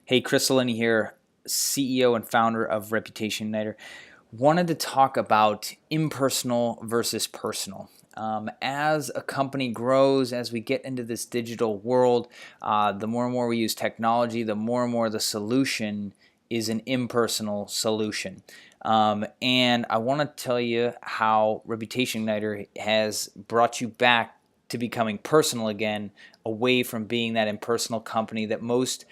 Hey, Chris Lollini here, CEO and founder of Reputation Igniter. Wanted to talk about impersonal versus personal. As a company grows, as we get into this digital world, the more and more we use technology, the more and more the solution is an impersonal solution. And I want to tell you how Reputation Igniter has brought you back to becoming personal again, away from being that impersonal company that most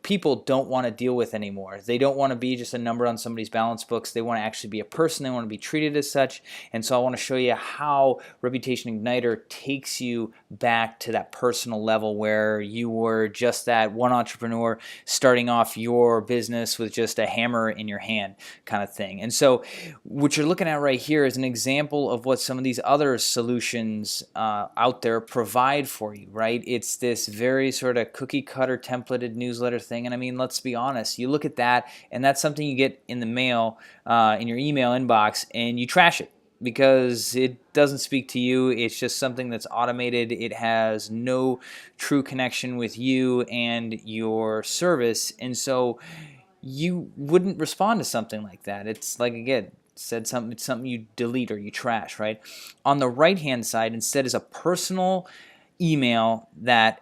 people don't want to deal with anymore. They don't want to be just a number on somebody's balance books. They want to actually be a person. They want to be treated as such. And so I want to show you how Reputation Igniter takes you back to that personal level where you were just that one entrepreneur starting off your business with just a hammer in your hand kind of thing. And so what you're looking at right here is an example of what some of these other solutions out there provide for you, right? It's this very sort of cookie cutter templated newsletter thing. And I mean, let's be honest, you look at that and that's something you get in the mail, in your email inbox, and you trash it because it doesn't speak to you. It's just something that's automated. It has no true connection with you and your service. And so you wouldn't respond to something like that. It's like, again, said something, it's something you delete or you trash, right? On the right hand side, instead, is a personal email that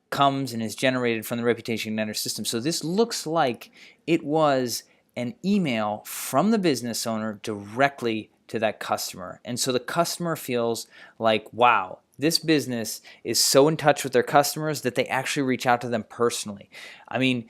comes and is generated from the Reputation Igniter system. So this looks like it was an email from the business owner directly to that customer. And so the customer feels like, wow, this business is so in touch with their customers that they actually reach out to them personally. I mean,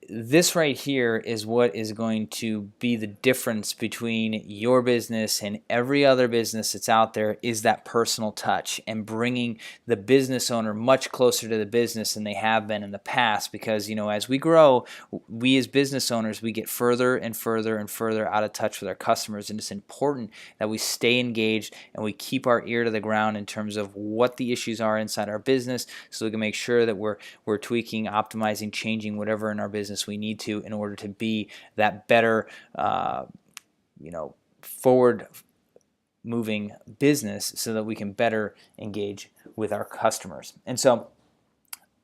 this right here is what is going to be the difference between your business and every other business that's out there, is that personal touch and bringing the business owner much closer to the business than they have been in the past. Because, as we grow, we as business owners, we get further and further and further out of touch with our customers. And it's important that we stay engaged and we keep our ear to the ground in terms of what the issues are inside our business, so we can make sure that we're tweaking, optimizing, changing whatever in our business we need to in order to be that better, forward moving business, so that we can better engage with our customers. And so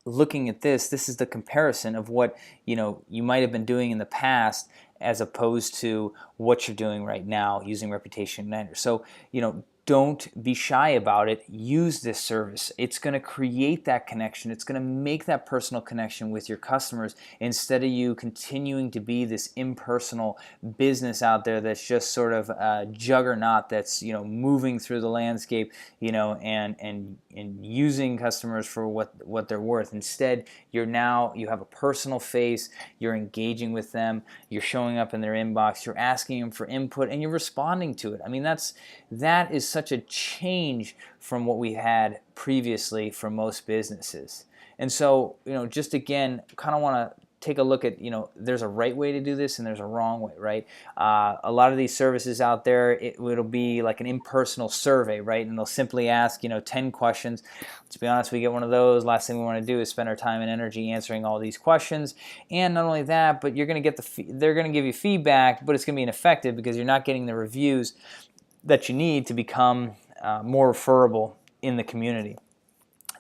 looking at this is the comparison of what you might have been doing in the past as opposed to what you're doing right now using Reputation Igniter. So don't be shy about it. Use this service. It's going to create that connection. It's going to make that personal connection with your customers, instead of you continuing to be this impersonal business out there that's just sort of a juggernaut that's moving through the landscape, and using customers for what they're worth. Instead, you have a personal face. You're engaging with them. You're showing up in their inbox. You're asking them for input, and you're responding to it. I mean, that is such a change from what we had previously for most businesses. And so, just again, kind of want to take a look at, there's a right way to do this and there's a wrong way, right? A lot of these services out there, it'll be like an impersonal survey, right? And they'll simply ask, 10 questions. Let's be honest, we get one of those. Last thing we want to do is spend our time and energy answering all these questions. And not only that, but you're going to get they're going to give you feedback, but it's going to be ineffective because you're not getting the reviews that you need to become more referable in the community.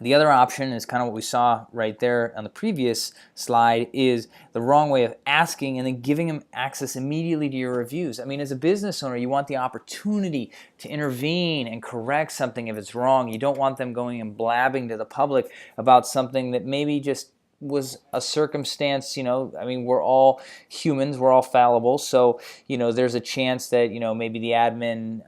The other option is kind of what we saw right there on the previous slide, is the wrong way of asking and then giving them access immediately to your reviews. I mean, as a business owner, you want the opportunity to intervene and correct something if it's wrong. You don't want them going and blabbing to the public about something that maybe just was a circumstance. I mean, we're all humans, we're all fallible, so there's a chance that maybe the admin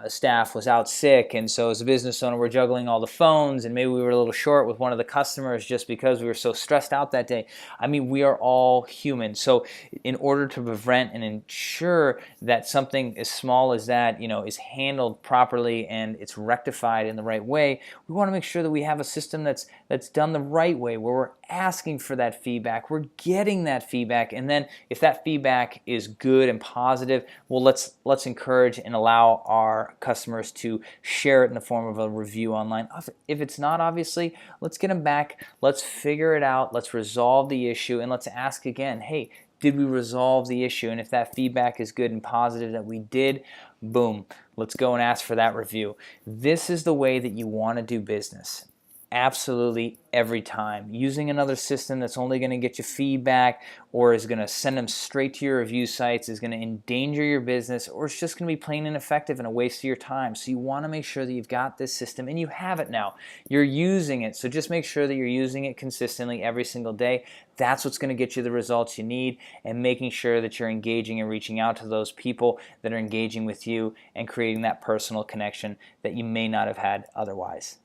staff was out sick, and so as a business owner, we're juggling all the phones, and maybe we were a little short with one of the customers just because we were so stressed out that day. I mean, we are all human. So in order to prevent and ensure that something as small as that is handled properly and it's rectified in the right way, we want to make sure that we have a system that's done the right way, where we're asking for that feedback, we're getting that feedback, and then if that feedback is good and positive, well, let's encourage and allow our customers to share it in the form of a review online. If it's not, obviously, let's get them back, let's figure it out, let's resolve the issue, and let's ask again, hey, did we resolve the issue? And if that feedback is good and positive that we did, boom, let's go and ask for that review. This is the way that you want to do business. absolutely every time. Using another system that's only going to get you feedback or is going to send them straight to your review sites is going to endanger your business, or it's just going to be plain ineffective and a waste of your time. So you want to make sure that you've got this system and you have it now. You're using it. So just make sure that you're using it consistently every single day. That's what's going to get you the results you need, and making sure that you're engaging and reaching out to those people that are engaging with you and creating that personal connection that you may not have had otherwise.